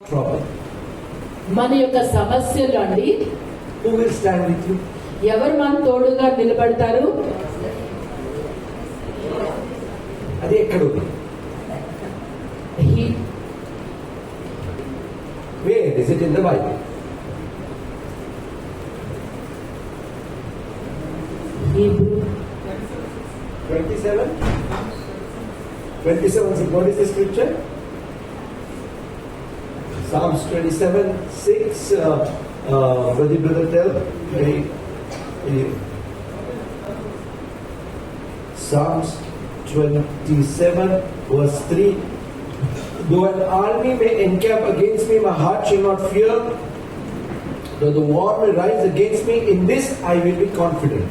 problem. మన యొక్క సమస్యలు అండి, Who will stand with you? ఎవరు మన తోడుగా నిలబడతారు? అది ఎక్కడ ఉంది? Where is it in the Bible? Hebrew 27? 27, what is the scripture? Psalms 27, 6, what did brother tell? Psalms 27, verse 3. Though an army may encamp against me, my heart shall not fear. Though the war may rise against me, in this I will be confident.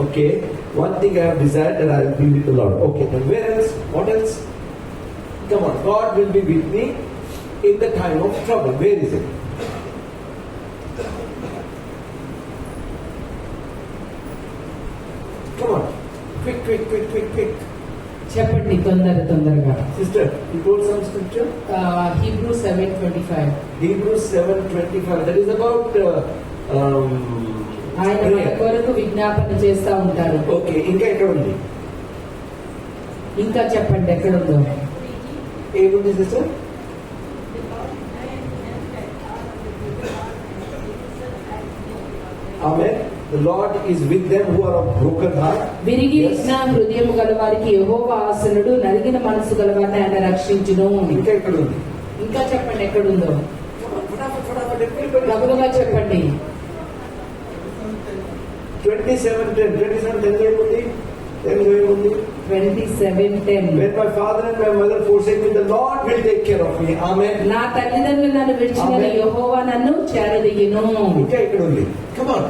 Okay, one thing I have desired, that I will be with the Lord. Okay, then where else? What else? Come on, God will be with me in the time of trouble. Where is it? Come on, quick. చెప్పండి తొందరగా. Sister, you told some scripture? Hebrew 7:25. Hebrews 7:25. That is about ఆయన మన కొరకు విజ్ఞాపన చేస్తా ఉంటారు. Okay, ఇంకా ఎక్కడ ఉంది? ఇంకా చెప్పండి ఎక్కడ ఉందో. ఏముంది sister? Amen. The Lord is with them who are of broken heart. విరిగిన హృదయము గల వారికి యెహోవా ఆసనుడు, నలిగిన మనసు గల వారిని ఆయన రక్షించును. ఇంకా ఎక్కడ ఉంది? ఇంకా చెప్పండి ఎక్కడ ఉందో. గబగబా చెప్పండి. 27:10 ఏముంది? 27:10. When my father and my mother forsake me, the Lord will take care of me. Amen. నా తల్లిదండ్రులు నన్ను విడిచిన యెహోవా నన్ను చేరదీయును. ఇంకా ఎక్కడ ఉంది? Come on.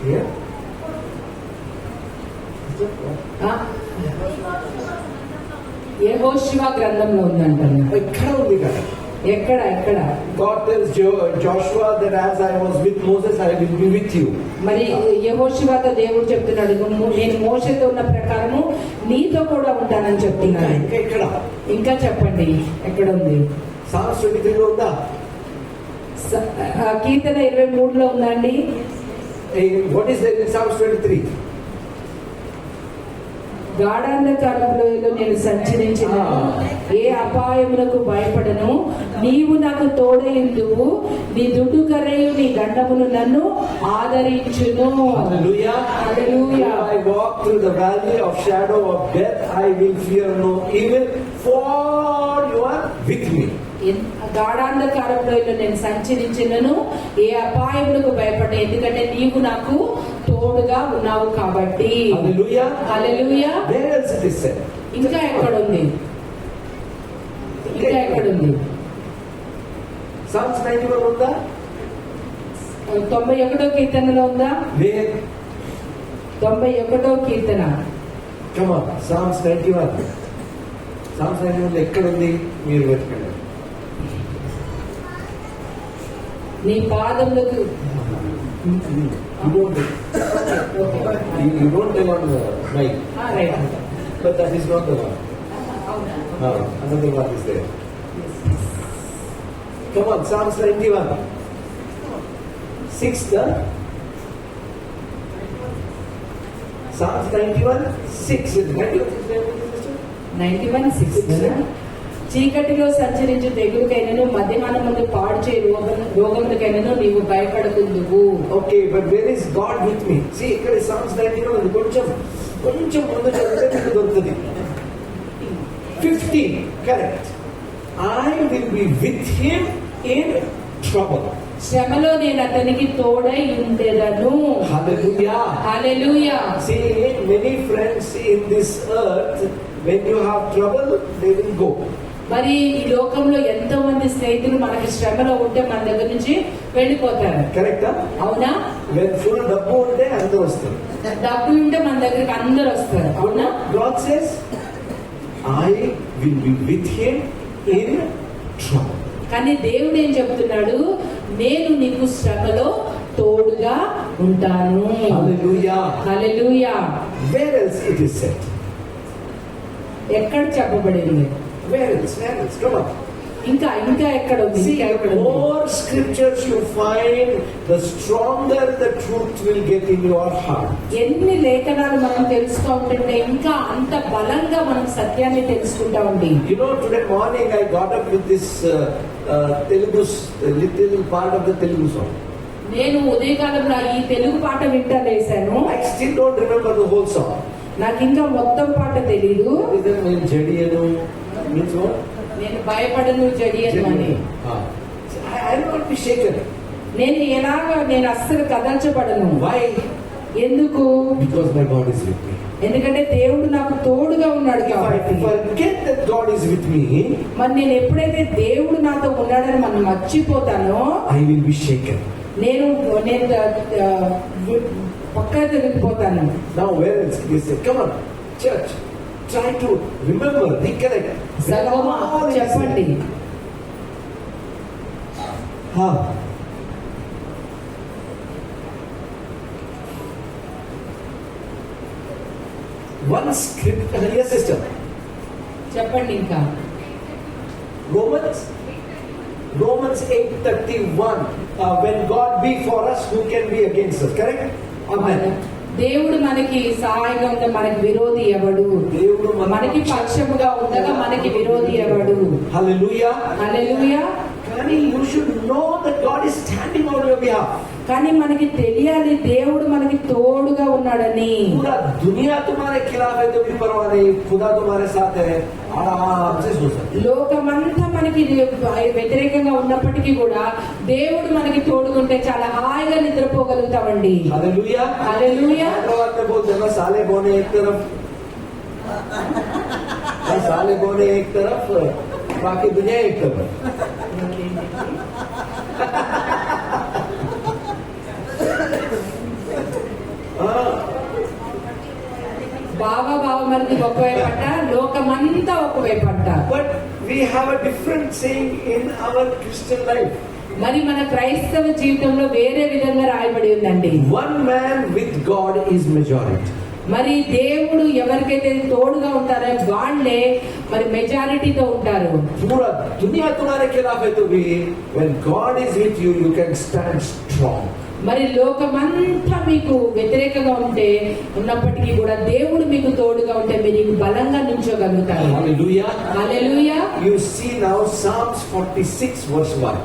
Here. యెహోషువ గ్రంథంలో ఉందంటాను. ఎక్కడ ఉంది కదా? ఎక్కడ? God tells Joshua that as I was with Moses, I will be with you. మరి యెహోషువతో దేవుడు చెప్తున్నాడు, నేను మోషేతో ఉన్న ప్రకారము నీతో కూడా ఉంటానని చెప్తున్నాడు. ఇంకా చెప్పండి ఎక్కడ ఉంది? Psalms 23 లో ఉందా? కీర్తన 23లో ఉందండి. What is there in Psalms 23? గాఢాంధకారంలో నేను సంచరించిన ఏ అపాయములకు భయపడను, నీవు నాకు తోడయుందువు, నీ దుడ్డు కర్రయు నీ దండమును నన్ను ఆదరించును. Hallelujah. Hallelujah. I walk through the valley of shadow of death, I will fear no evil, for you are with me. గాఢాంధకారంలో నేను సంచరించినను ఏ అపాయములకు భయపడ, ఎందుకంటే నీవు నాకు తోడుగా ఉన్నావు కాబట్టి. Hallelujah. Hallelujah. Where else it is said? ఇంకా ఎక్కడుంది? Psalms 91 ఉందా? 91వ కీర్తనలో ఉందా? 91వ కీర్తన. Come on, Psalms 91. Psalms 91 ఎక్కడ ఉంది? మీరు వెతకండి. నీ పాదములకు You don't tell on the mic. Right. But that is not the one. Another one is there. Come on, Psalms 91. 6th. Psalms 91, 6. 91:6. చీకటిలో సంచరించు తెగులుకైనను మధ్యాహ్నమందు పాడు చేయ రోగములకైనను నీవు భయపడకుందువు. Okay, but where is God with me? See, ఇక్కడ Psalms 91 కొంచెం ముందు చదివితే మీకు దొరుకుతుంది. 15, correct. I will be with him in trouble. శ్రమలో నేను అతనికి తోడై ఉండెదను. Hallelujah. Hallelujah. See, many friends in this earth, when you have trouble, they will go. మరి ఈ లోకంలో ఎంతో మంది స్నేహితులు మనకి శ్రమలో ఉంటే మన దగ్గర నుంచి వెళ్ళిపోతారు. కరెక్టా? అవునా? When full డబ్బు ఉంటే అందరూ వస్తారు. డబ్బు ఉంటే మన దగ్గరికి అందరూ వస్తారు. అవునా? God says, I will be with him in trouble. కానీ దేవుడు ఏం చెప్తున్నాడు? నేను నీకు శ్రమలో తోడుగా ఉంటాను. Hallelujah. Hallelujah. Where else it is said? ఎక్కడ చెప్పబడింది? Where else? Where else? Come on. ఇంకా ఇంకా ఎక్కడ ఉంది? See, ఇంకా ఎక్కడ the ఉంది? more scriptures you find, the stronger the truth will get in your heart. ఎన్ని లేఖనాలు మనం తెలుసుకుంటూ ఉంటే ఇంకా అంత బలంగా మనం సత్యాన్ని తెలుసుకుంటా ఉంది. You know, today morning I got up with this Telugu, little part of the Telugu song. నేను ఉదయకాలంలో ఈ తెలుగు పాట వింటా లేసాను. I still don't remember the whole song. నాకు ఇంకా మొత్తం పాట తెలీదు. Is that mean Jadiyanu? Means what? నేను భయపడను జడియను అని. I will not be shaken. నేను అస్సలు కదల్చబడను. Why? ఎందుకు? Because my God is with me. ఎందుకంటే దేవుడు నాకు తోడుగా ఉన్నాడు కాబట్టి. If I forget that God is with me, మరి నేను ఎప్పుడైతే దేవుడు నాతో ఉన్నాడని మనం మర్చిపోతానో I will be shaken. నేను పక్కా తిరిగిపోతాను. Now where else? He said, come on, church, try to remember, recollect. చెప్పండి. One script, yes sister. చెప్పండి ఇంకా. Romans 8:31. When God be for us, who can be against us? Correct? Amen. దేవుడు మనకి సహాయంగా ఉంటే మనకి విరోధి ఎవడు? దేవుడు మనకి పక్షముగా ఉండగా మనకి విరోధి ఎవడు? హల్లెలూయా. హల్లెలూయా. కానీ you should know that God is standing on your behalf. కానీ మనకి తెలియాలి దేవుడు మనకి తోడుగా ఉన్నాడని. पूरा दुनिया तुम्हारे खिलाफ है तो भी परवाह नहीं, खुदा तुम्हारे साथ है, आराम से सो सकते. లోకమంతా మనకి వ్యతిరేకంగా ఉన్నప్పటికీ కూడా దేవుడు మనకి తోడుకుంటే చాలా హాయిగా నిద్రపోగలుగుతామండి. हालेलुया. हालेलुया. हैदराबाद में बोलते हैं ना, साले बोने एक तरफ, साले बोने एक तरफ, बाकी दुनिया एक तरफ. బావ మరిది ఒకవైపు అంట, లోకమంతా ఒకవైపు అంట. But we have a different saying in our Christian life. మరి మన క్రైస్తవ జీవితంలో వేరే విధంగా రాయబడి ఉందండి. One man with God is majority. మరి దేవుడు ఎవరికైతే తోడుగా ఉంటారో వాళ్ళే మరి మెజారిటీతో ఉంటారు. पूरा दुनिया तुम्हारे खिलाफ है तो भी when God is with you, you can stand strong. మరి లోకమంతా మీకు వ్యతిరేకంగా ఉన్నప్పటికీ కూడా దేవుడు మీకు తోడుగా ఉంటే మీరు బలంగా నిల్చోగలుగుతారు. Hallelujah. Hallelujah. You see now Psalms 46 verse 1.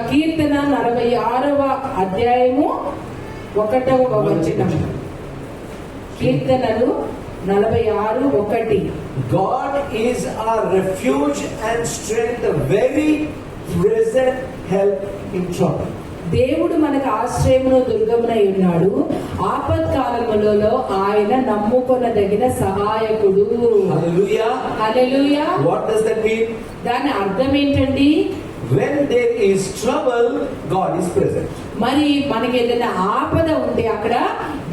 కీర్తన 46వ అధ్యాయము 1వ వచనం. కీర్తనలు 46:1. God is our refuge and strength, a very present help in trouble. దేవుడు మనకు ఆశ్రయమును దుర్గమునై ఉన్నాడు, ఆపత్కాలములలో ఆయన నమ్ముకొనదగిన సహాయకుడు. Hallelujah. Hallelujah. What does that mean? దాని అర్థం ఏంటండి? When there is trouble, God is present. మరి మనకి ఏదైనా ఆపద ఉంటే అక్కడ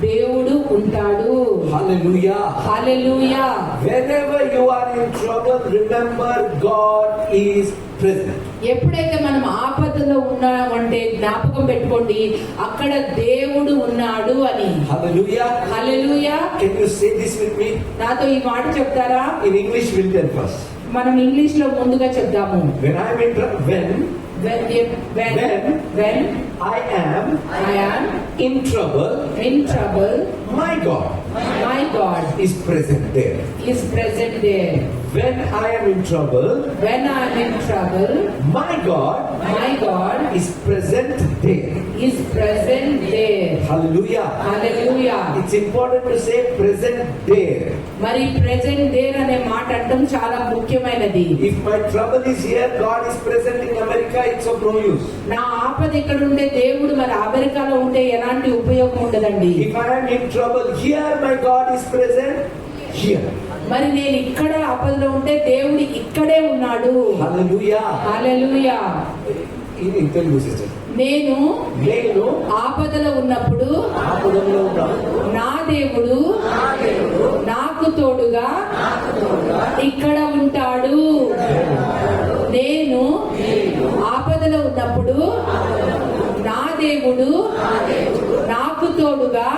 దేవుడు ఉంటాడు. Hallelujah. Hallelujah. Whenever you are in trouble, remember God is present. ఎప్పుడైతే మనం ఆపదలో ఉన్నామంటే జ్ఞాపకం పెట్టుకోండి, అక్కడ దేవుడు ఉన్నాడు అని. Hallelujah. Hallelujah. Can you say this with me? నాతో ఈ మాట చెప్తారా? In English, we'll tell first. మనం ఇంగ్లీష్ లో ముందుగా చెప్దాము. When I am in trouble, when I am in trouble, my God is present there. When I am in trouble, my God is present there. Hallelujah. It's important to say present there. మరి present there అనే మాట అంటం చాలా ముఖ్యమైనది. If my trouble is here, God is present in America, it's of no use. నా ఆపద ఇక్కడ ఉంటే దేవుడు మరి అమెరికాలో ఉంటే ఎలాంటి ఉపయోగం ఉండదండి. If I am in trouble here, my God is present here. మరి నేను ఇక్కడ ఆపదలో ఉంటే దేవుడు ఇక్కడే ఉన్నాడు. Hallelujah. Hallelujah. In Telugu sister. నేను ఆపదలో ఉన్నప్పుడు నా దేవుడు నాకు తోడుగా ఇక్కడ ఉంటాడు. నేను ఆపదలో ఉన్నప్పుడు నా దేవుడు నాకు తోడుగా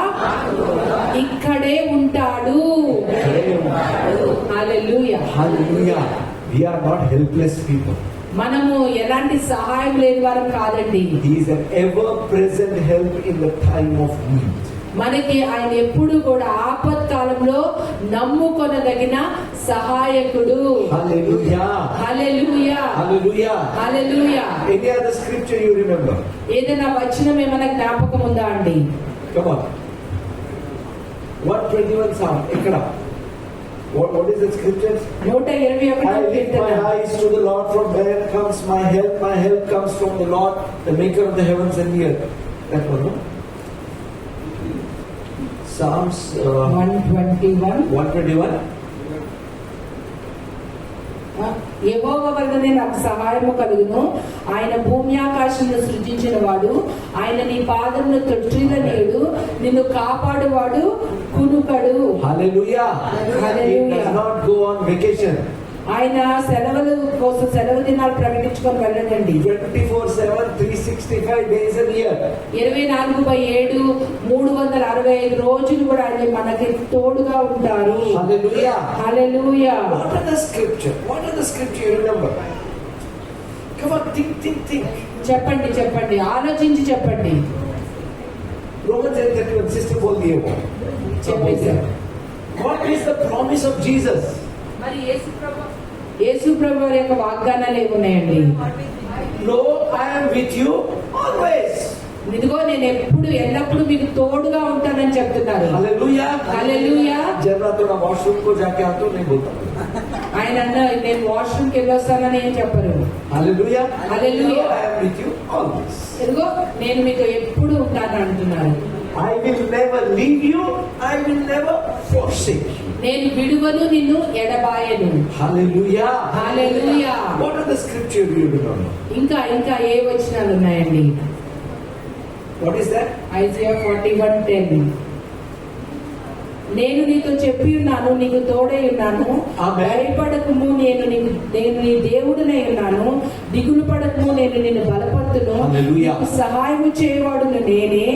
ఇక్కడే ఉంటాడు. హల్లెలూయా. Hallelujah. We are not helpless people. మనము ఎలాంటి సహాయం లేని వారం కాదండి. He is an ever-present help in the time of need. మనకి ఆయన ఎప్పుడు కూడా ఆపత్కాలంలో నమ్ముకొనదగిన సహాయకుడు. Hallelujah. Hallelujah. Hallelujah. Hallelujah. Any other scripture you remember? ఏదైనా వచనం ఏమైనా జ్ఞాపకం ఉందా అండి? Come on. 121 Psalm. Ekkada. What is the scripture? 121 I lift my eyes to the Lord, from where comes my help? My help comes from the Lord, the maker of the heavens and the earth. That one, no? Psalms 121. యెహోవా వలనే నాకు సహాయము కలుగును. ఆయన భూమి ఆకాశమును సృజించిన వాడు. ఆయన నీ పాదమును తొట్టిల్లనీయుడు. నిన్ను కాపాడువాడు కునుకడు. Hallelujah. He does not go on vacation. ఆయన సెలవుల కోసం సెలవు దినాలు ప్రకటించుకొని వెళ్ళడండి. 24/7, 365 days a year. 24/7 365 రోజులు కూడా ఆయన మనకి తోడుగా ఉంటారు. Hallelujah. Hallelujah. What are the scripture? What are the scripture you remember? Come on, think. చెప్పండి. ఆలోచించి చెప్పండి. Romans 8:31. Sister बोल दिए वो. చెప్పేశారు. What is the promise of Jesus? మరి యేసు ప్రభు వారి యొక్క వాగ్దానాలు ఏమున్నాయండి? Lo, I am with you always. ఇదిగో నేను ఎల్లప్పుడు మీకు తోడుగా ఉంటానని చెప్తున్నారు. Hallelujah. హల్లెలూయా. जरा थोड़ा वॉशरूम को जाके आ तो नहीं बोलता. ఆయన అన్న నేను వాష్రూమ్ కి వెళ్ళొస్తానని ఏం చెప్పరు. Hallelujah. Hallelujah. I am with you always. ఇదిగో నేను మీకు ఎప్పుడు ఉంటాను అంటున్నారు. I will never leave you. I will never forsake you. నేను విడువను, నిన్ను ఎడబాయను. Hallelujah. Hallelujah. What are the scripture you remember? ఇంకా ఏ వచనాలు ఉన్నాయండి? What is that? ఐజాయా 41:10. నేను నీతో చెప్పి ఉన్నాను, నీకు తోడై ఉన్నాను. ఆమేన్. భయపడకుము, నేను నీ దేవుడినై ఉన్నాను. దిగులు పడకుము, నేను నిన్ను బలపరుతును. హల్లెలూయా. నీకు సహాయము చేయవాడును నేనే.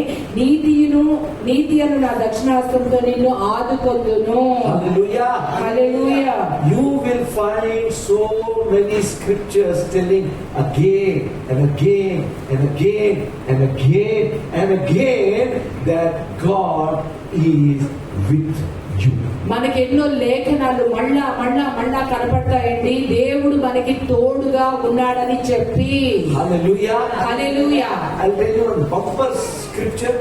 నీతి అను నా దక్షిణాస్తంతో నిన్ను ఆదుకొందును. Hallelujah. Hallelujah. You will find so many scriptures telling again and again and again and again and again that God is with you. మనకి ఎన్నో లేఖనాలు మళ్ళా కనపడతాయండి. దేవుడు మనకి తోడుగా ఉన్నాడని చెప్పి. Hallelujah. Hallelujah. I'll tell you one bumper scripture.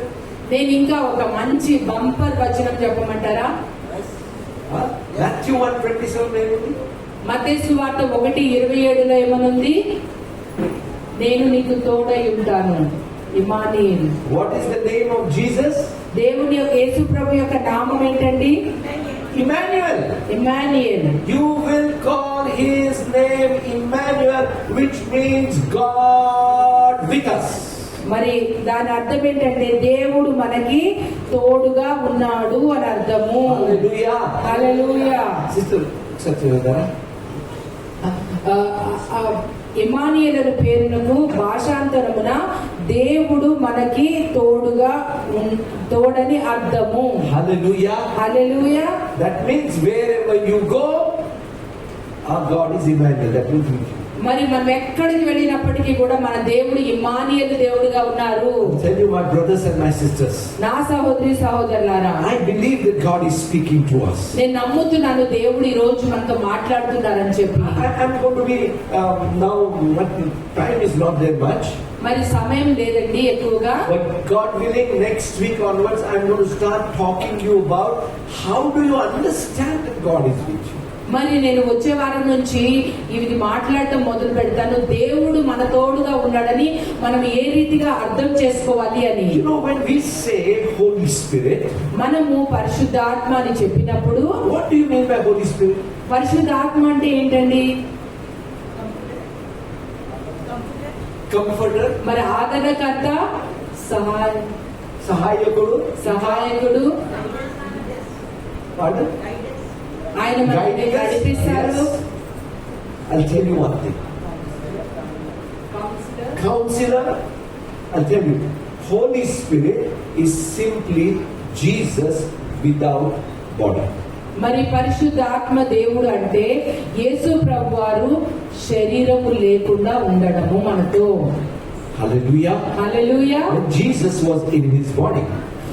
నేను ఇంకా ఒక మంచి బంపర్ వచనం చెప్పమంటారా? Matthew 1:27 ఏముంది? మత్తయి సువార్త 1:27 ఏమనుంది? నేను నీకు తోడై ఉంటాను. Emmanuel. What is the name of Jesus? దేవుని యొక్క యేసు ప్రభు యొక్క నామం ఏంటండి? Emmanuel. Emmanuel. You will call his name Emmanuel, which means God with us. మరి దాని అర్థం ఏంటంటే దేవుడు మనకి తోడుగా ఉన్నాడు అని అర్థము. Hallelujah. హల్లెలూయా. Sister, సత్యవేదా. ఇమ్మానుయేలు అనే పేరునకు భాషాంతరమున దేవుడు మనకి తోడని అర్థము. Hallelujah. Hallelujah. That means wherever you go, our God is Emmanuel. That means with you. మరి మనం ఎక్కడికి వెళ్ళినప్పటికీ కూడా మన దేవుడు ఇమ్మానుయేలు దేవుడిగా ఉన్నారు. Tell you, my brothers and my sisters, నా సహోదరి సహోదరులారా, I believe that God is speaking to us. నేను నమ్ముతున్నాను దేవుడు ఈ రోజు మనతో మాట్లాడుతున్నారని చెప్పి. I'm going to be now. Time is not there much. మరి సమయం లేదండి ఎక్కువగా. But God willing, next week onwards, I'm going to start talking to you about how do you understand that God is with you. మరి నేను వచ్చే వారం నుంచి ఇది మాట్లాడటం మొదలు పెడతాను. దేవుడు మన తోడుగా ఉన్నాడని మనం ఏ రీతిగా అర్థం చేసుకోవాలి అని. You know, when we say Holy Spirit, మనము పరిశుద్ధాత్మ అని చెప్పినప్పుడు, what do you mean by Holy Spirit? పరిశుద్ధాత్మ అంటే ఏంటండి? Comforter. మరి ఆదరణకర్త, సహాయకుడు. Pardon? ఆయన మనల్ని నడిపిస్తారు. I'll tell you one thing. Counselor. I'll tell you. Holy Spirit is simply Jesus without body. మరి పరిశుద్ధాత్మ దేవుడు అంటే యేసు ప్రభువారు శరీరము లేకుండా ఉండడము మనతో. Hallelujah. Hallelujah. When Jesus was in his body,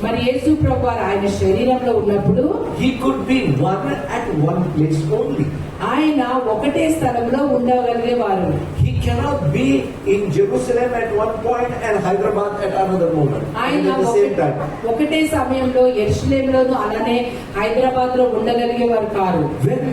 మరి యేసు ప్రభువారు ఆయన శరీరంలో ఉన్నప్పుడు he could be one at one place only. ఆయన ఒకటే స్థలంలో ఉండగలిగేవారు. He cannot be in Jerusalem at one point and Hyderabad at another moment. ఆయన At the same time. ఒకటే సమయంలో యెరూషలేములోను అలానే హైదరాబాద్ లో ఉండగలిగేవారు కారు. When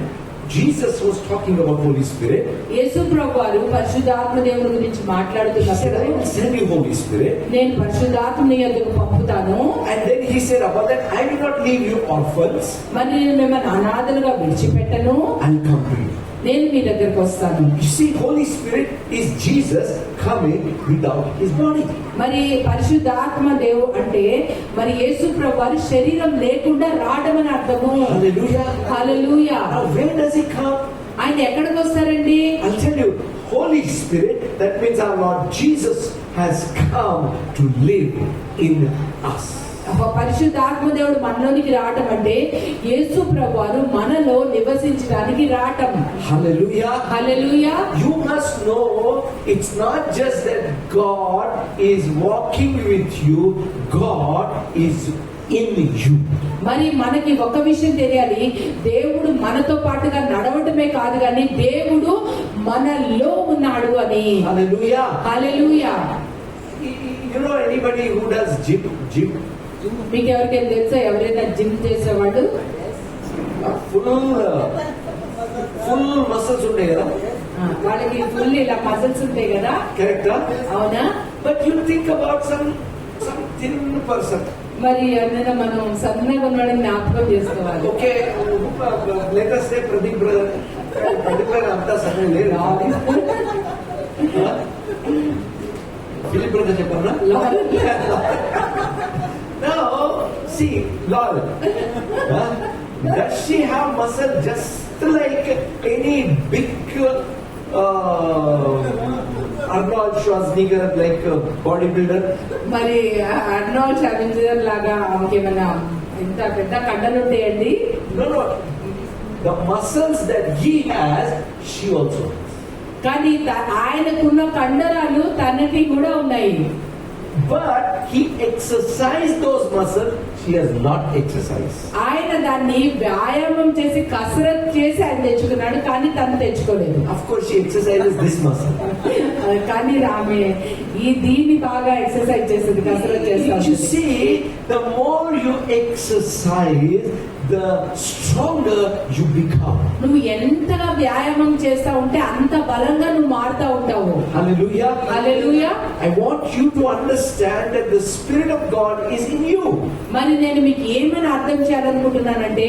Jesus was talking about Holy Spirit, యేసు ప్రభువారు పరిశుద్ధాత్మ దేవుని గురించి he said, మాట్లాడుతున్నప్పుడు I will send you Holy Spirit. నేను పరిశుద్ధాత్మని యొద్దకు పంపుతాను. And then he said about that, I will not leave you orphans. మరి నేను మిమ్మల్ని అనాథలుగా విడిచిపెట్టను, I'll come to you. నేను మీ దగ్గరకు వస్తాను. You see, Holy Spirit is Jesus coming without his body. మరి పరిశుద్ధాత్మ దేవుడు అంటే మరి యేసు ప్రభువారు శరీరం లేకుండా రావడం అని అర్థము. Hallelujah. Hallelujah. Now where does he come? ఆయన ఎక్కడికి వస్తారండి? I'll tell you, Holy Spirit, that means our Lord Jesus has come to live in us. పరిశుద్ధాత్మ దేవుడు మనలోనికి రావటం అంటే యేసు ప్రభువారు మనలో నివసించడానికి రావటం. Hallelujah. Hallelujah. You must know it's not just that God is walking with you, God is in you. మరి మనకి ఒక విషయం తెలియాలి, దేవుడు మనతో పాటుగా నడవటమే కాదు కానీ దేవుడు మనలో ఉన్నాడు అని. Hallelujah. Hallelujah. You know anybody who does gym? మీకు ఎవరికైనా తెలుసా ఎవరైనా జిమ్ చేసేవాడు? ఫుల్ మసిల్స్ ఉంటాయి కదా, వాళ్ళకి ఫుల్ ఇలా మజిల్స్ ఉంటాయి కదా, కరెక్టా? అవునా? But you think about some thin person. మరి అన్నదా మనం సన్నగా ఉన్నాడని జ్ఞాపకం చేసుకోవాలి. Okay, let us say Pradeep brother అంతా సన్న లేదు. ఫిలిప్ బ్రదర్ చెప్పారా? Now, see, Lord, does she have muscle just like any big Arnold Schwarzenegger, like bodybuilder? మరి అర్నాల్డ్ షార్వెన్గర్ లాగా ఆమెకేమైనా ఇంత పెద్ద కండలు ఉంటాయండి? No. The muscles that he has, she also has. కానీ ఆయనకున్న కండరాలు తనకి కూడా ఉన్నాయి. But he exercised those muscles, she has not exercised. ఆయన దాన్ని వ్యాయామం చేసి కసరత్ చేసి ఆయన తెచ్చుకున్నాడు, కానీ తను తెచ్చుకోలేదు. Of course she exercises this muscle. కానీ ఆమె దీన్ని బాగా ఎక్సర్సైజ్ చేస్తుంది, కసరత్ You చేస్తుంది. see, the more you exercise, the stronger you become. నువ్వు ఎంతగా వ్యాయామం చేస్తా ఉంటే అంత బలంగా నువ్వు మారుతా ఉంటావు. Hallelujah. Hallelujah. I want you to understand that the Spirit of God is in you. మరి నేను మీకు ఏమని అర్థం చేయాలనుకుంటున్నానంటే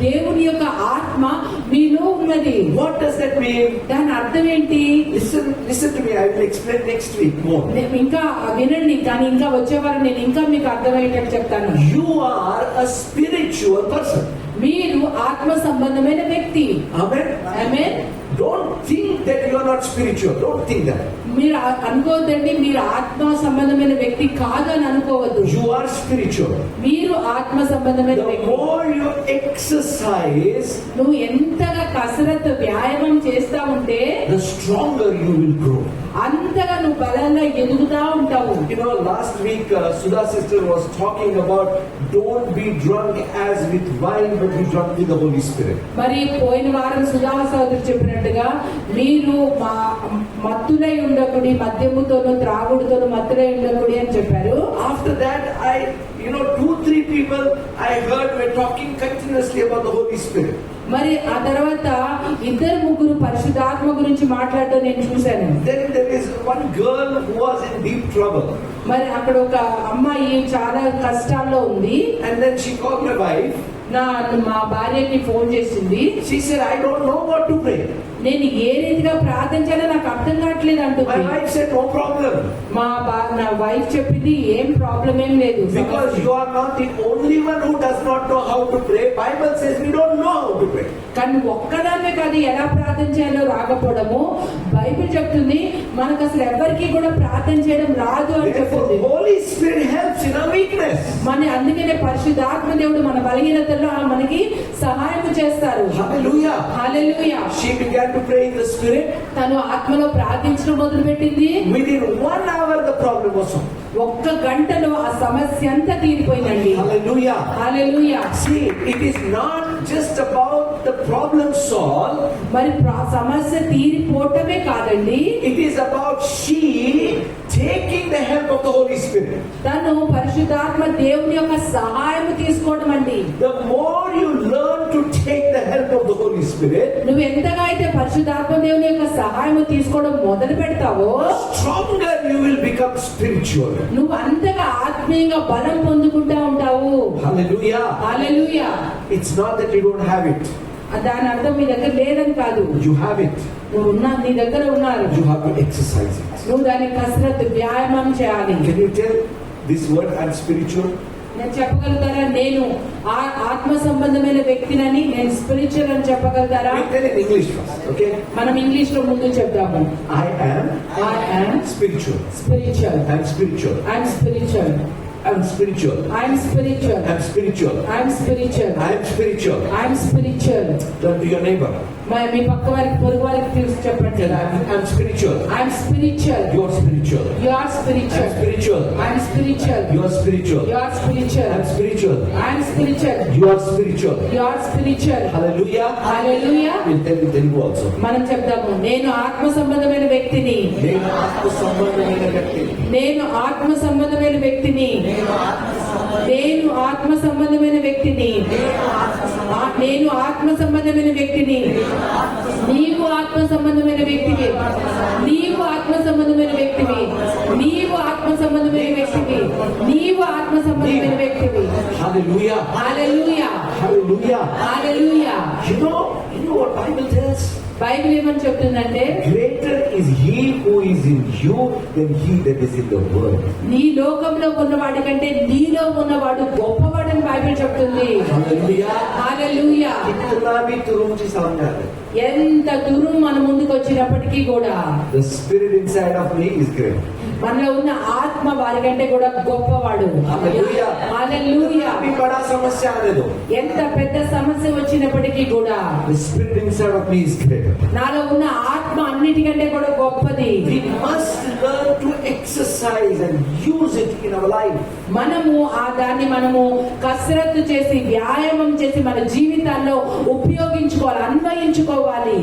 దేవుని యొక్క ఆత్మ మీలో ఉన్నది. What does that mean? దాని అర్థం ఏంటి? Listen to me. I will explain next week more. ఇంకా వినండి, కానీ ఇంకా వచ్చేవారు నేను ఇంకా మీకు అర్థమయ్యేటట్టు చెప్తాను. You are a spiritual person. మీరు ఆత్మ సంబంధమైన వ్యక్తి. Amen. Amen. Don't think that you are not spiritual. Don't think that. మీరు అనుకోవద్దండి మీరు ఆత్మ సంబంధమైన వ్యక్తి కాదు అని అనుకోవద్దు. You are spiritual. మీరు ఆత్మ సంబంధమైన The వ్యక్తి. more you exercise, నువ్వు ఎంతగా కసరత్తు వ్యాయామం చేస్తా ఉంటే the stronger you will grow. అంతగా నువ్వు బలంగా ఎదుగుతా ఉంటావు. You know, last week Sudha sister was talking about don't be drunk as with wine, but be drunk with the Holy Spirit. మరి పోయిన వారం సుధా సోదరు చెప్పినట్టుగా మీరు మత్తులై ఉండకుడి, మద్యముతోను త్రాగుడుతోను మత్తులై ఉండకుడి అని చెప్పారు. After that, 2-3 people I heard were talking continuously about the Holy Spirit. మరి ఆ తర్వాత 2-3 పరిశుద్ధాత్మ గురించి మాట్లాడటం నేను చూశాను. Then there is one girl who was in deep trouble. మరి అక్కడ ఒక అమ్మాయి చాలా కష్టాల్లో ఉంది. And then she called my wife. మా భార్యకి ఫోన్ చేసింది. She said, I don't know what to pray. నేను ఏ రీతిగా ప్రార్థించాలో నాకు అర్థం కావట్లేదు My అంటుంది. wife said, no problem. నా వైఫ్ చెప్పింది ఏం ప్రాబ్లం ఏం లేదు. Because you are not the only one who does not know how to pray. Bible says we don't know how to pray. కానీ ఒక్కదాన్నే కాదు ఎలా ప్రార్థన చేయాలో రాకపోవడము బైబిల్ చెప్తుంది మనకు అసలు ఎవరికి కూడా ప్రార్థన చేయడం రాదు అని Therefore, చెప్తుంది. Holy Spirit helps in our weakness. మన అందుకనే పరిశుద్ధాత్మ దేవుడు మన బలహీనతల్లో మనకి సహాయం చేస్తారు. Hallelujah. Hallelujah. She began to pray in the Spirit. తను ఆత్మలో ప్రార్థించడం మొదలు పెట్టింది. Within 1 hour, the problem was solved. ఒక్క గంటలో ఆ సమస్య అంతా తీరిపోయిందండి. Hallelujah. Hallelujah. See, it is not just about the problem solved. మరి సమస్య తీరిపోవటమే కాదండి, It is about she taking the help of the Holy Spirit. తను పరిశుద్ధాత్మ దేవుని యొక్క సహాయం తీసుకోవడం అండి. The more you learn to take the help of the Holy Spirit, నువ్వు ఎంతగా అయితే పరిశుద్ధాత్మ దేవుని యొక్క సహాయం తీసుకోవడం మొదలు పెడతావో stronger you will become spiritual. నువ్వు అంతగా ఆత్మీయంగా బలం పొందుకుంటా ఉంటావు. Hallelujah. Hallelujah. It's not that you don't have it. దాని అర్థం మీ దగ్గర లేదని కాదు, You have it. నీ దగ్గర ఉన్నారు. You have to exercise it. నువ్వు దాని కసరత్తు వ్యాయామం చేయాలి. Can you tell this word I'm spiritual? నేను చెప్పగలుగుతారా నేను ఆత్మ సంబంధమైన వ్యక్తినని, నేను స్పిరిచువల్ అని చెప్పగలుగుతారా? We tell in English first, okay? మనం ఇంగ్లీష్ లో ముందు చెప్తాము. I am spiritual. Spiritual. I'm spiritual. I'm spiritual. I'm spiritual. I'm spiritual. I'm spiritual. I'm spiritual. I'm spiritual. I'm spiritual. Turn to your neighbor. మీ పక్క వారికి పొరుగు వారికి తెలిసి చెప్పండి. I'm spiritual. I'm spiritual. You're spiritual. You are spiritual. I'm spiritual. I'm spiritual. You're spiritual. You are spiritual. I'm spiritual. I'm spiritual. You are spiritual. You are spiritual. Hallelujah. Hallelujah. We'll tell in Telugu also. మనం చెప్తాము నేను ఆత్మ సంబంధమైన వ్యక్తిని. నేను ఆత్మ సంబంధమైన వ్యక్తిని. నేను ఆత్మ సంబంధమైన వ్యక్తిని. నేను ఆత్మ సంబంధమైన వ్యక్తిని. నేను ఆత్మ సంబంధమైన వ్యక్తిని. నీవు ఆత్మ సంబంధమైన వ్యక్తివి. నీవు ఆత్మ సంబంధమైన వ్యక్తివి. నీవు ఆత్మ సంబంధమైన వ్యక్తివి. నీవు ఆత్మ సంబంధమైన వ్యక్తివి. Hallelujah. Hallelujah. Hallelujah. Hallelujah. You know what Bible tells? Bible ఏమని చెప్తుందంటే Greater is he who is in you than he that is in the world. నీ లోకంలో ఉన్నవాడి కంటే నీలో ఉన్నవాడు గొప్పవాడని బైబిల్ చెప్తుంది. Hallelujah. హల్లెలూయా. कितना भी तुरुम ची सामने आ रहे. ఎంత దూరం మన ముందుకు వచ్చినప్పటికీ కూడా The spirit inside of me is great. మనలో ఉన్న ఆత్మ వారి కంటే కూడా గొప్పవాడు. Hallelujah. హల్లెలూయా. अभी बड़ा समस्या आने दो. ఎంత పెద్ద సమస్య వచ్చినప్పటికీ కూడా The spirit inside of me is greater. నాలో ఉన్న ఆత్మ అన్నిటికంటే కూడా గొప్పది. We must learn to exercise and use it in our life. మనము దాన్ని మనము కసరత్తు చేసి వ్యాయామం చేసి మన జీవితాల్లో ఉపయోగించుకోవాలి, అన్వయించుకోవాలి.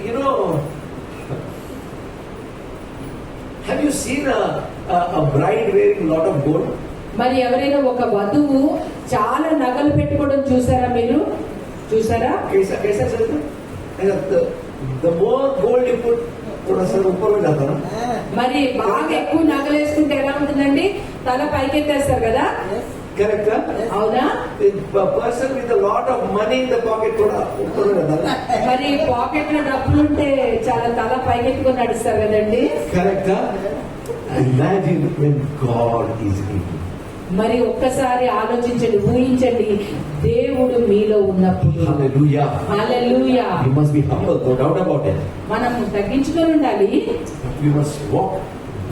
You know, have you seen a bride wearing a lot of gold? మరి ఎవరైనా ఒక వధువు చాలా నగలు పెట్టుకోవడం చూసారా? మీరు చూసారా? कैसा कैसा चलता है? The more gold you put, थोड़ा सा ऊपर हो जाता ना. మరి బాగా ఎక్కువ నగలు వేసుకుంటే ఎలా ఉంటుందండి? తల పైకెత్తేస్తారు కదా, Correct? అవునా? A person with a lot of money in the pocket, थोड़ा ऊपर हो जाता ना. మరి పాకెట్ లో డబ్బులుంటే చాలా తల పైకెత్తుకొని నడుస్తారు కదండి. Correct? Imagine when God is in you. మరి ఒక్కసారి ఆలోచించండి, ఊహించండి, దేవుడు మీలో ఉన్నప్పుడు. Hallelujah. Hallelujah. You must be humble, no doubt about it. మనం తగ్గించుకొని ఉండాలి. You must walk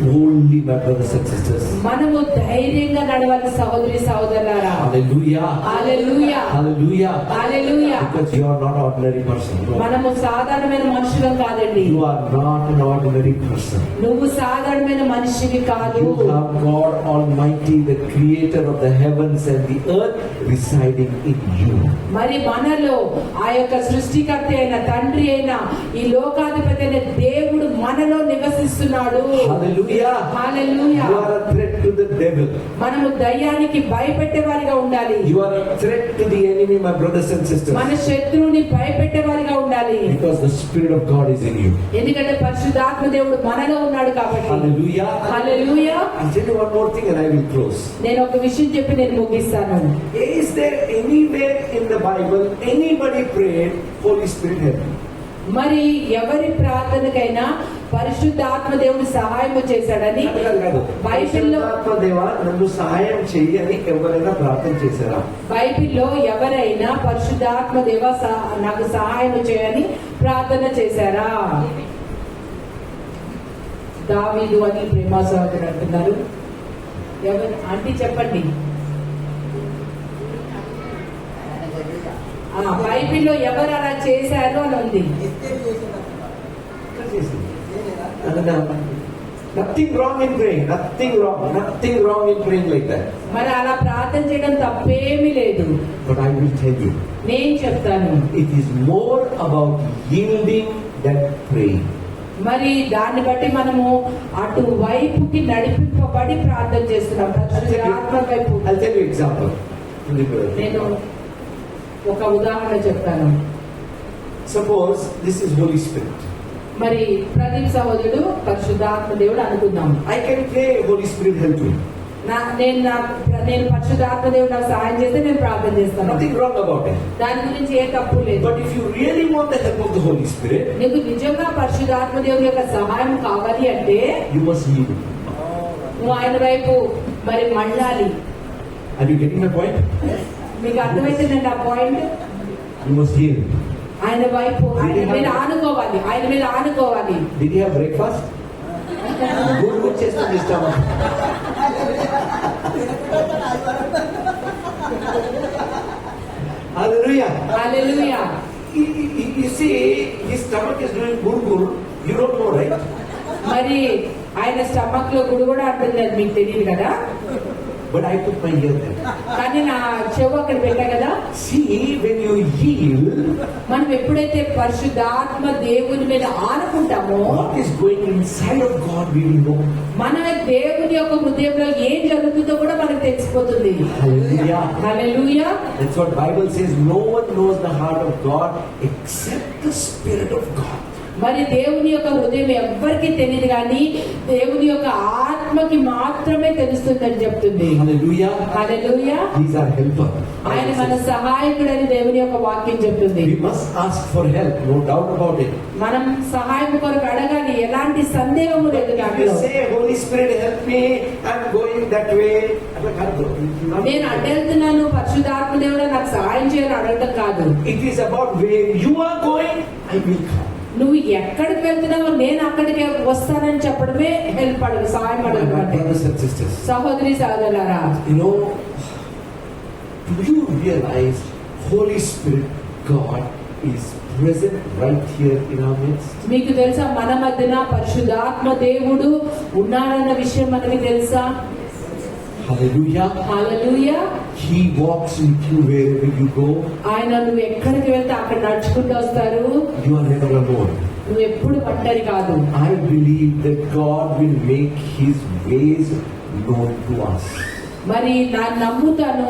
boldly, my brothers and sisters. మనము ధైర్యంగా నడవాలి సహోదరి సహోదరులారా. Hallelujah. Hallelujah. Hallelujah. Hallelujah. Because you are not an ordinary person. No. మనము సాధారణమైన మనుషులం కాదండి. You are not an ordinary person. నువ్వు సాధారణమైన మనిషివి కాదు. You have God Almighty, the creator of the heavens and the earth, residing in you. మరి మనలో ఆ యొక్క సృష్టికర్త అయిన తండ్రి అయిన ఈ లోకాధిపతి అయిన దేవుడు మనలో నివసిస్తున్నాడు. Hallelujah. Hallelujah. You are a threat to the devil. మనము దయ్యానికి భయపెట్టేవారిగా ఉండాలి. You are a threat to the enemy, my brothers and sisters. మన శత్రువుని భయపెట్టేవారిగా ఉండాలి. Because the Spirit of God is in you. ఎందుకంటే పరిశుద్ధాత్మ దేవుడు మనలో ఉన్నాడు కాబట్టి. Hallelujah. Hallelujah. I'll tell you one more thing and I will close. నేను ఒక విషయం చెప్పి నేను ముగిస్తాను. Is there anywhere in the Bible anybody prayed, Holy Spirit help me? మరి ఎవరి ప్రార్థనకైనా పరిశుద్ధాత్మ దేవుడు సహాయం చేశాడని బైబిల్లో దేవా నన్ను సహాయం చెయ్యి అని ఎవరైనా ప్రార్థన చేశారా? బైబిల్లో ఎవరైనా పరిశుద్ధాత్మ దేవ నాకు సహాయం చేయని ప్రార్థన చేశారా? దావీదు అని ప్రేమ సహోదరుడు అంటున్నారు. ఎవరు ఆంటీ చెప్పండి. బైబిల్లో ఎవరు అలా చేశారు అని ఉంది. Nothing wrong in praying, nothing wrong in praying like that. మరి అలా ప్రార్థన చేయడం తప్పేమీ లేదు. But I will tell you, నేను చెప్తాను, it is more about yielding that praying. మరి దాన్ని బట్టి మనము అటు వైపుకి నడిపింపబడి ప్రార్థన చేస్తున్నాం. ఆత్మ వైపు. I'll tell you example. నేను ఒక ఉదాహరణ చెప్తాను. Suppose this is Holy Spirit. మరి ప్రదీప్ సహోదరుడు పరిశుద్ధాత్మ దేవుడు అనుకుందాం. I can pray Holy Spirit help me. నేను పరిశుద్ధాత్మ దేవుడు నాకు సహాయం చేస్తే నేను ప్రార్థన చేస్తాను. Nothing wrong about it. దాని గురించి ఏ తప్పు లేదు. But if you really want the help of the Holy Spirit, నీకు నిజంగా పరిశుద్ధాత్మ దేవుడి యొక్క సహాయం కావాలి అంటే you must yield. నువ్వు ఆయన వైపు మరి మళ్ళాలి. Are you getting my point? మీకు అర్థమైందండి ఆ పాయింట్? You must yield. ఆయన వైపు ఆయన మీద ఆనుకోవాలి. ఆయన మీద ఆనుకోవాలి. Did you have breakfast? Good చేస్తుంది ఇష్టం. Hallelujah. Hallelujah. You see, his stomach is doing gurgur. You don't know, right? మరి ఆయన స్టమక్ లో గుడి కూడా అంటుంది, మీకు తెలియదు కదా. But I put my ear there. కానీ నా చెవు అక్కడ పెట్టా కదా. See, when you yield, మనం ఎప్పుడైతే పరిశుద్ధాత్మ దేవుని మీద ఆనుకుంటామో, what is going inside of God we will know. మన దేవుని యొక్క హృదయంలో ఏం జరుగుతుందో కూడా మనకు తెలిసిపోతుంది. Hallelujah. Hallelujah. That's what Bible says. No one knows the heart of God except the Spirit of God. మరి దేవుని యొక్క హృదయం ఎవ్వరికి తెలియదు, కానీ దేవుని యొక్క ఆత్మకి మాత్రమే తెలుస్తుందని చెప్తుంది. Hallelujah. Hallelujah. He's our helper. ఆయన మన సహాయకుడని దేవుని యొక్క వాక్యం చెప్తుంది. We must ask for help, no doubt about it. మనం సహాయం కొరకు అడగాలి, ఎలాంటి సందేహము లేదు If you దాంట్లో. say, Holy Spirit help me, I'm going that way. నేను అడ్డెళ్తున్నాను, పరిశుద్ధాత్మ దేవుడా నాకు సహాయం చేయాలని అడగడం కాదు. It is about where you are going, I will come. నువ్వు ఎక్కడికి వెళ్తున్నావో నేను అక్కడికి వస్తానని చెప్పడమే హెల్ప్ అడగ, సహాయం My అడగడం. brothers and sisters, సహోదరి సహోదరులారా, you know, do you realize Holy Spirit, God is present right here in our midst? మీకు తెలుసా మన మధ్యన పరిశుద్ధాత్మ దేవుడు ఉన్నాడన్న విషయం మనకి తెలుసా? Hallelujah. Hallelujah. He walks with you wherever you go. ఆయన నువ్వు ఎక్కడికి వెళ్తే అక్కడ నడుచుకుంటూ వస్తారు. You are never alone. నువ్వు ఎప్పుడు ఒంటరి కాదు. I believe that God will make His ways known to us. మరి నా నమ్ముతాను,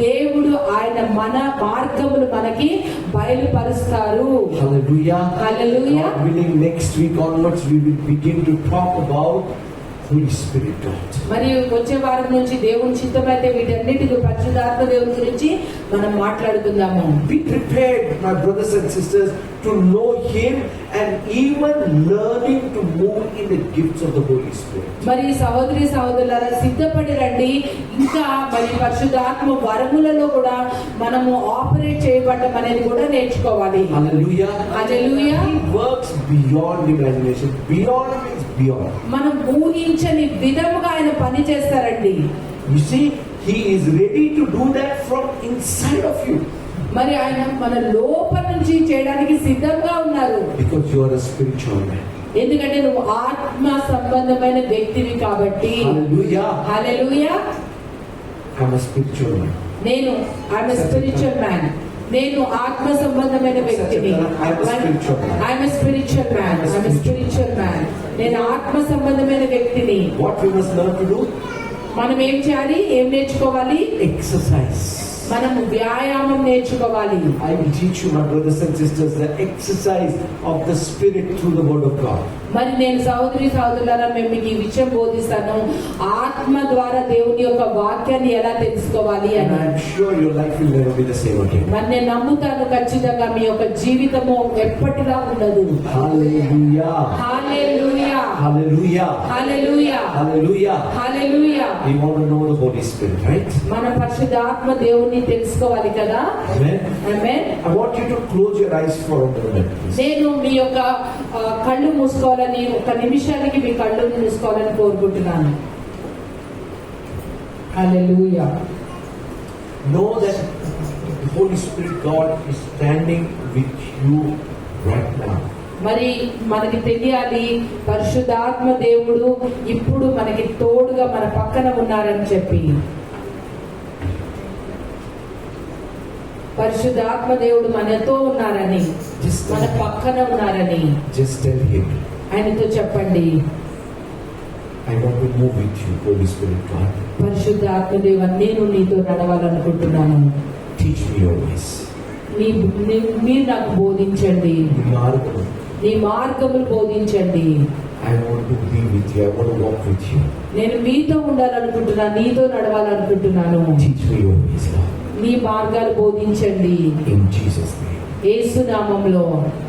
దేవుడు ఆయన మన మార్గములు మనకి బయలుపరుస్తారు. Hallelujah. Hallelujah. God willing, next week onwards we will begin to talk about Holy Spirit God. మరి వచ్చే వారం నుంచి దేవుని చిత్తమైతే వీటన్నిటికి పరిశుద్ధాత్మ దేవుని గురించి మనం మాట్లాడుకుందాము. Be prepared, my brothers and sisters, to know Him and even learning to move in the gifts of the Holy Spirit. మరి సహోదరి సహోదరులారా, సిద్ధపడి రండి. ఇంకా మరి పరిశుద్ధాత్మ వరములలో కూడా మనము ఆపరేట్ చేయబడడం అనేది కూడా నేర్చుకోవాలి. Hallelujah. Hallelujah. He works beyond imagination. Beyond means beyond. మనం ఊహించని విధముగా ఆయన పని చేస్తారండి. You see, He is ready to do that from inside of you. మరి ఆయన మన లోపల నుంచి చేయడానికి సిద్ధంగా ఉన్నారు. Because you are a spiritual man. ఎందుకంటే నువ్వు ఆత్మ సంబంధమైన వ్యక్తివి కాబట్టి. Hallelujah. Hallelujah. I'm a spiritual man. I'm a spiritual man. నేను ఆత్మ సంబంధమైన వ్యక్తిని. I'm a spiritual man. నేను ఆత్మ సంబంధమైన వ్యక్తిని. What we must learn to do? మనం ఏం చేయాలి? ఏం నేర్చుకోవాలి? Exercise. మనం వ్యాయామం నేర్చుకోవాలి. I will teach you, my brothers and sisters, the exercise of the Spirit through the Word of God. మరి నేను సహోదరులారా మేము మీకు ఈ విషయం బోధిస్తాను, ఆత్మ ద్వారా దేవుని యొక్క వాక్యాన్ని ఎలా తెలుసుకోవాలి And అని. I'm sure your life will never be the same again. మరి నేను నమ్ముతాను ఖచ్చితంగా మీ యొక్క జీవితము ఎప్పటిలా ఉండదు. Hallelujah. Hallelujah, Hallelujah. Hallelujah, Hallelujah. Hallelujah. We want to know the Holy Spirit, right? మన పరిశుద్ధాత్మ దేవుని తెలుసుకోవాలి కదా. Amen. Amen. I want you to close your eyes for a moment, please. నేను మీ యొక్క కళ్ళు మూసుకోవాలని, ఒక నిమిషానికి మీ కళ్ళు మూసుకోవాలని కోరుకుంటున్నాను. హల్లెలూయా. Know that the Holy Spirit God is standing with you right now. మరి మనకి తెలియాలి, పరిశుద్ధాత్మ దేవుడు ఇప్పుడు మనకి తోడుగా మన పక్కన ఉన్నారని చెప్పి. పరిశుద్ధాత్మ దేవుడు మనతో ఉన్నారని, మన పక్కన ఉన్నారని Just tell him, ఆయనతో చెప్పండి. I want to move with you, Holy Spirit God. పరిశుద్ధాత్మ దేవ, నేను నీతో నడవాలనుకుంటున్నాను. Teach me your ways. మీరు నాకు బోధించండి, Margam. నీ మార్గములు బోధించండి. I want to be with you. I want to walk with you. నేను మీతో ఉండాలనుకుంటున్నాను, నీతో నడవాలనుకుంటున్నాను. Teach me your ways, Lord. నీ మార్గాలు బోధించండి In Jesus' name. యేసు నామములో.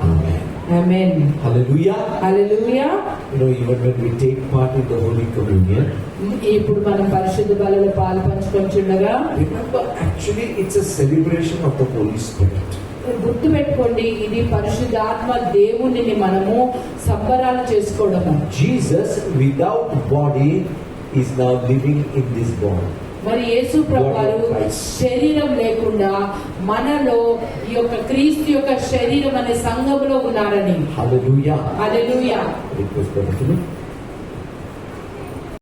Amen. Amen. Hallelujah. Hallelujah. You know, even when we take part in the Holy Communion, ఇప్పుడు మనం పరిశుద్ధ బలులో పాలు పంచుకొంచుండగా, remember, actually it's a celebration of the Holy Spirit. గుర్తు పెట్టుకోండి, ఇది పరిశుద్ధాత్మ దేవునిని మనము సంబరాలు చేసుకోవడము. Jesus, without body, is now living in this body. మరి యేసు ప్రభువారు శరీరం లేకుండా మనలో ఈ యొక్క క్రీస్తు యొక్క శరీరం అనే సంఘములో ఉన్నారని. Hallelujah. హల్లెలూయా. Request Brother Philip.